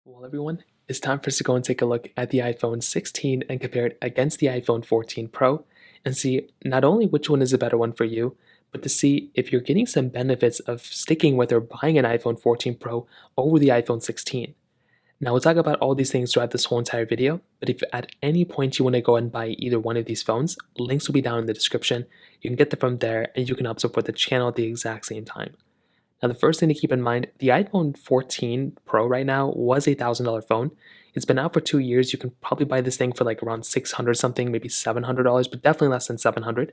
Well, everyone, it's time for us to go and take a look at the iPhone 16 and compare it against the iPhone 14 Pro and see not only which one is a better one for you, but to see if you're getting some benefits of sticking with or buying an iPhone 14 Pro over the iPhone 16. Now, we'll talk about all these things throughout this whole entire video, but if at any point you want to go and buy either one of these phones, links will be down in the description. You can get them from there and you can help support the channel at the exact same time. Now, the first thing to keep in mind, the iPhone 14 Pro right now was a $1,000 phone. It's been out for 2 years. You can probably buy this thing for like around 600 something, maybe $700, but definitely less than 700.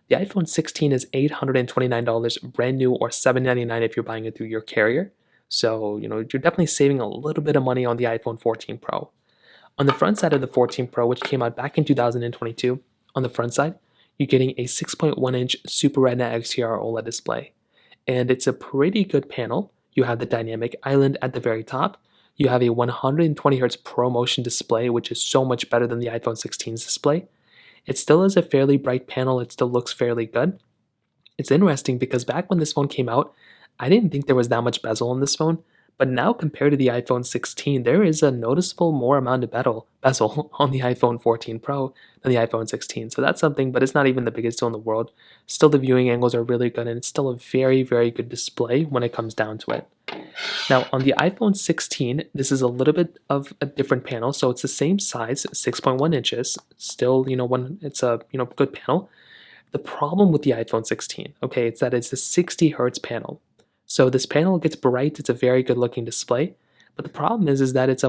The iPhone 16 is $829 brand new or $799 if you're buying it through your carrier. So, you're definitely saving a little bit of money on the iPhone 14 Pro. On the front side of the 14 Pro, which came out back in 2022, on the front side, you're getting a 6.1-inch Super Retina XDR OLED display, and it's a pretty good panel. You have the dynamic island at the very top. You have a 120 Hz ProMotion display, which is so much better than the iPhone 16's display. It still is a fairly bright panel. It still looks fairly good. It's interesting because back when this phone came out, I didn't think there was that much bezel on this phone, but now compared to the iPhone 16, there is a noticeable more amount of bezel on the iPhone 14 Pro than the iPhone 16. So that's something, but it's not even the biggest deal in the world. Still, the viewing angles are really good, and it's still a very, very good display when it comes down to it. Now, on the iPhone 16, this is a little bit of a different panel, so it's the same size, 6.1 inches. Still, it's a good panel. The problem with the iPhone 16, okay, it's that it's a 60 hertz panel. So this panel gets bright, it's a very good looking display, but the problem is that it's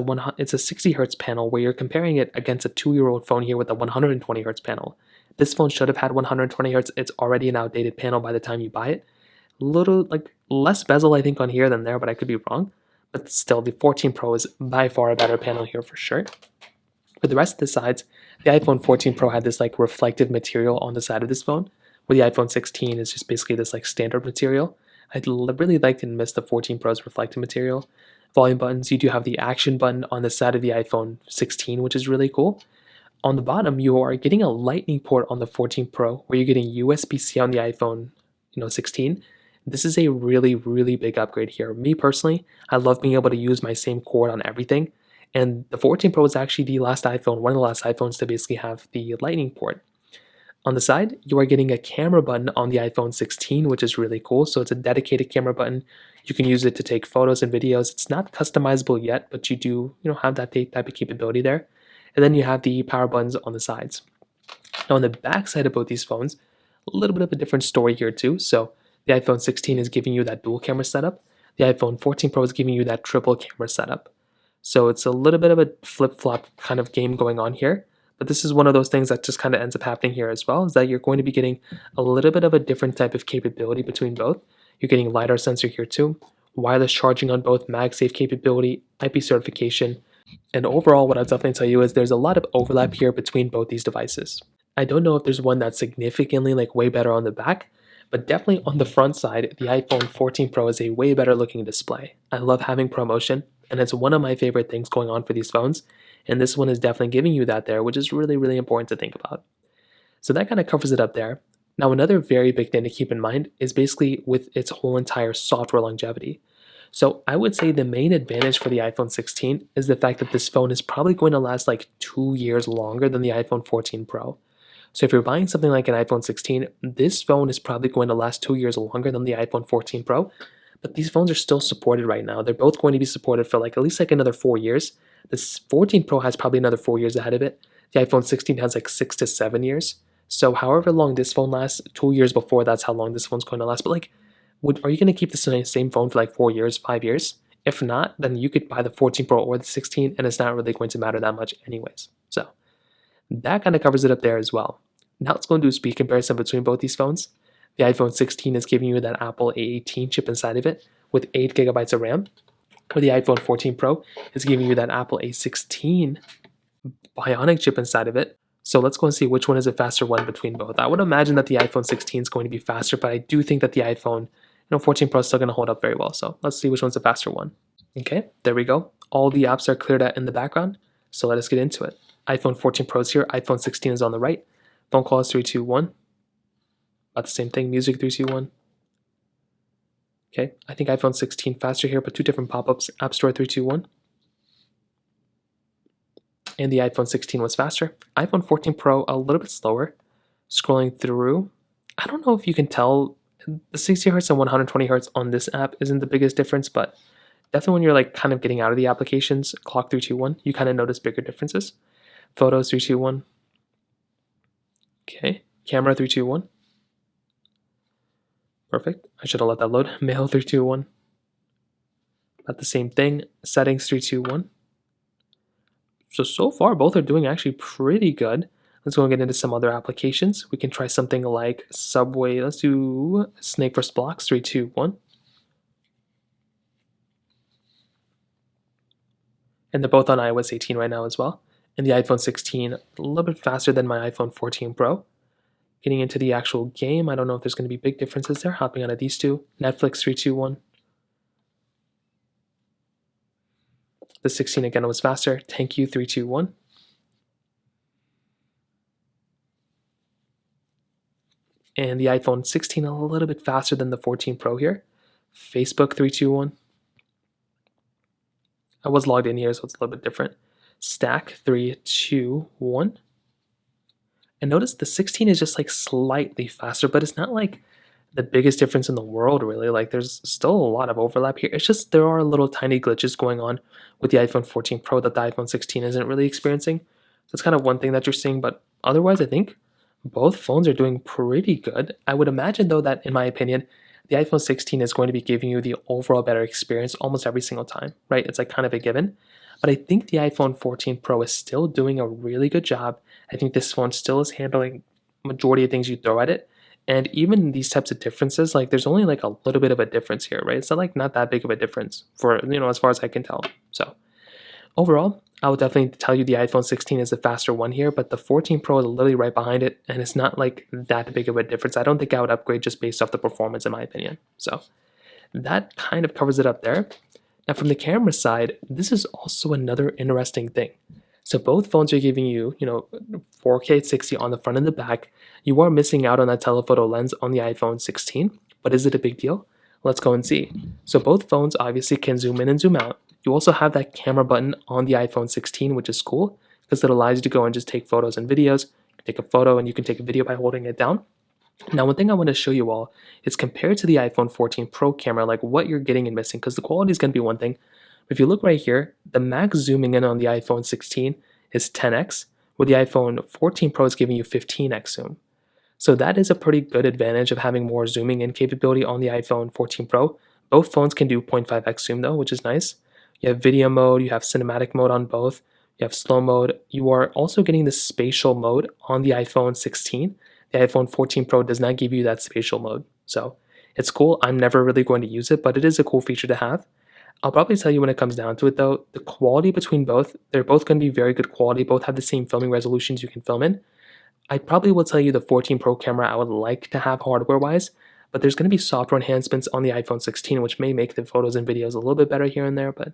a 60 hertz panel where you're comparing it against a 2-year-old phone here with a 120 hertz panel. This phone should have had 120 hertz. It's already an outdated panel by the time you buy it. Little less bezel I think on here than there, but I could be wrong. But still, the 14 Pro is by far a better panel here for sure. For the rest of the sides, the iPhone 14 Pro had this reflective material on the side of this phone, where the iPhone 16 is just basically this standard material. I really liked and missed the 14 Pro's reflective material. Volume buttons, you do have the action button on the side of the iPhone 16, which is really cool. On the bottom, you are getting a lightning port on the 14 Pro, where you're getting USB-C on the iPhone 16. This is a really, really big upgrade here. Me personally, I love being able to use my same cord on everything. And the 14 Pro is actually the last iPhone, one of the last iPhones to basically have the lightning port. On the side, you are getting a camera button on the iPhone 16, which is really cool. So it's a dedicated camera button. You can use it to take photos and videos. It's not customizable yet, but you do, have that type of capability there. And then you have the power buttons on the sides. Now on the back side of both these phones, a little bit of a different story here too. So the iPhone 16 is giving you that dual camera setup. The iPhone 14 Pro is giving you that triple camera setup. So it's a little bit of a flip-flop kind of game going on here. But this is one of those things that just kind of ends up happening here as well, is that you're going to be getting a little bit of a different type of capability between both. You're getting LiDAR sensor here too, wireless charging on both, MagSafe capability, IP certification, and overall what I'll definitely tell you is there's a lot of overlap here between both these devices. I don't know if there's one that's significantly way better on the back, but definitely on the front side, the iPhone 14 Pro is a way better looking display. I love having ProMotion, and it's one of my favorite things going on for these phones. And this one is definitely giving you that there, which is really, really important to think about. So that kind of covers it up there. Now, another very big thing to keep in mind is basically with its whole entire software longevity. So I would say the main advantage for the iPhone 16 is the fact that this phone is probably going to last 2 years longer than the iPhone 14 Pro. So if you're buying something like an iPhone 16, this phone is probably going to last 2 years longer than the iPhone 14 Pro. But these phones are still supported right now. They're both going to be supported for at least another 4 years. This 14 Pro has probably another 4 years ahead of it. The iPhone 16 has 6 to 7 years. So however long this phone lasts, 2 years before that's how long this phone's going to last. But are you going to keep the same phone for 4 years, 5 years? If not, then you could buy the 14 Pro or the 16 and it's not really going to matter that much anyways. So that kind of covers it up there as well. Now let's go and do a speed comparison between both these phones. The iPhone 16 is giving you that Apple A18 chip inside of it with 8 gigabytes of RAM, where the iPhone 14 Pro is giving you that Apple A16 Bionic chip inside of it. So let's go and see which one is a faster one between both. I would imagine that the iPhone 16 is going to be faster, but I do think that the iPhone 14 Pro is still going to hold up very well. So let's see which one's the faster one. Okay, there we go. All the apps are cleared out in the background. So let us get into it. iPhone 14 Pro is here. iPhone 16 is on the right. Phone call is 321. About the same thing. Music 321. Okay, I think iPhone 16 faster here, but two different pop-ups. App Store 321. and the iPhone 16 was faster. iPhone 14 Pro a little bit slower. Scrolling through, I don't know if you can tell the 60 hertz and 120 hertz on this app isn't the biggest difference, but definitely when you're like kind of getting out of the applications, clock 321, you kind of notice bigger differences. Photos 321. Okay, camera 321. Perfect. I should have let that load. Mail 321. About the same thing. Settings 321. So far, both are doing actually pretty good. Let's go and get into some other applications. We can try something like Subway. Let's do Snake vs. Blocks 321. And they're both on iOS 18 right now as well. And the iPhone 16, a little bit faster than my iPhone 14 Pro. Getting into the actual game, I don't know if there's going to be big differences there. Hopping onto these two. Netflix 321. The 16 again was faster. Thank you 321. And the iPhone 16 a little bit faster than the 14 Pro here. Facebook 321. I was logged in here, so it's a little bit different. Stack 321. And notice the 16 is just like slightly faster, but it's not like the biggest difference in the world, really. Like there's still a lot of overlap here. It's just there are little tiny glitches going on with the iPhone 14 Pro that the iPhone 16 isn't really experiencing. So it's kind of one thing that you're seeing, but otherwise, I think both phones are doing pretty good. I would imagine, though, that in my opinion, the iPhone 16 is going to be giving you the overall better experience almost every single time, right? It's like kind of a given. But I think the iPhone 14 Pro is still doing a really good job. I think this phone still is handling majority of things you throw at it. And even these types of differences, like there's only like a little bit of a difference here, right? It's not like not that big of a difference for, as far as I can tell. So overall, I would definitely tell you the iPhone 16 is the faster one here, but the 14 Pro is literally right behind it, and it's not like that big of a difference. I don't think I would upgrade just based off the performance, in my opinion. So that kind of covers it up there. Now, from the camera side, this is also another interesting thing. So both phones are giving you, 4K 60 on the front and the back. You are missing out on that telephoto lens on the iPhone 16, but is it a big deal? Let's go and see. So both phones obviously can zoom in and zoom out. You also have that camera button on the iPhone 16, which is cool because it allows you to go and just take photos and videos. You can take a photo and you can take a video by holding it down. Now, one thing I want to show you all is compared to the iPhone 14 Pro camera, like what you're getting and missing, because the quality is going to be one thing. If you look right here, the max zooming in on the iPhone 16 is 10x, where the iPhone 14 Pro is giving you 15x zoom. So that is a pretty good advantage of having more zooming in capability on the iPhone 14 Pro. Both phones can do 0.5x zoom though, which is nice. You have video mode, you have cinematic mode on both, you have slow mode. You are also getting the spatial mode on the iPhone 16. The iPhone 14 Pro does not give you that spatial mode. So it's cool. I'm never really going to use it, but it is a cool feature to have. I'll probably tell you when it comes down to it though, the quality between both, they're both going to be very good quality. Both have the same filming resolutions you can film in. I probably will tell you the 14 Pro camera I would like to have hardware-wise, but there's going to be software enhancements on the iPhone 16, which may make the photos and videos a little bit better here and there, but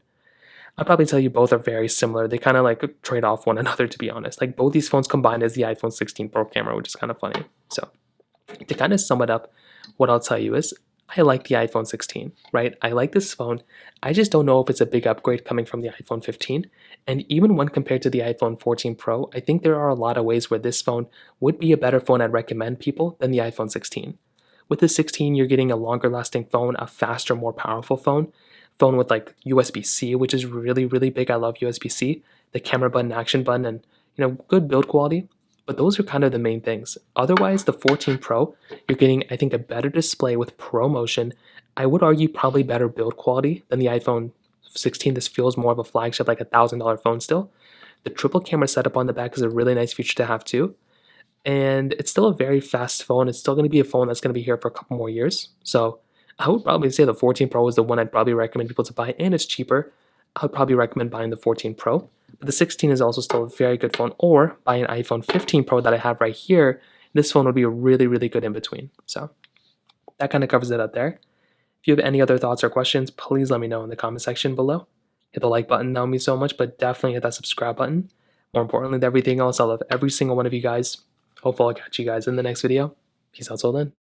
I'll probably tell you both are very similar. They kind of like trade off one another, to be honest. Like both these phones combined as the iPhone 16 Pro camera, which is kind of funny. So to kind of sum it up, what I'll tell you is I like the iPhone 16, right? I like this phone. I just don't know if it's a big upgrade coming from the iPhone 15. And even when compared to the iPhone 14 Pro, I think there are a lot of ways where this phone would be a better phone I'd recommend people than the iPhone 16. With the 16, you're getting a longer lasting phone, a faster, more powerful phone with like USB-C, which is really, really big. I love USB-C, the camera button, action button, and good build quality. But those are kind of the main things. Otherwise, the 14 Pro, you're getting, I think, a better display with ProMotion. I would argue probably better build quality than the iPhone 16. This feels more of a flagship, like $1,000 phone still. The triple camera setup on the back is a really nice feature to have too. And it's still a very fast phone. It's still going to be a phone that's going to be here for a couple more years. So I would probably say the 14 Pro is the one I'd probably recommend people to buy, and it's cheaper. I would probably recommend buying the 14 Pro. But the 16 is also still a very good phone, or buy an iPhone 15 Pro that I have right here. This phone would be a really, really good in between. So that kind of covers it up there. If you have any other thoughts or questions, please let me know in the comment section below. Hit the like button, that would mean so much, but definitely hit that subscribe button. More importantly than everything else, I love every single one of you guys. Hopefully I'll catch you guys in the next video. Peace out till then.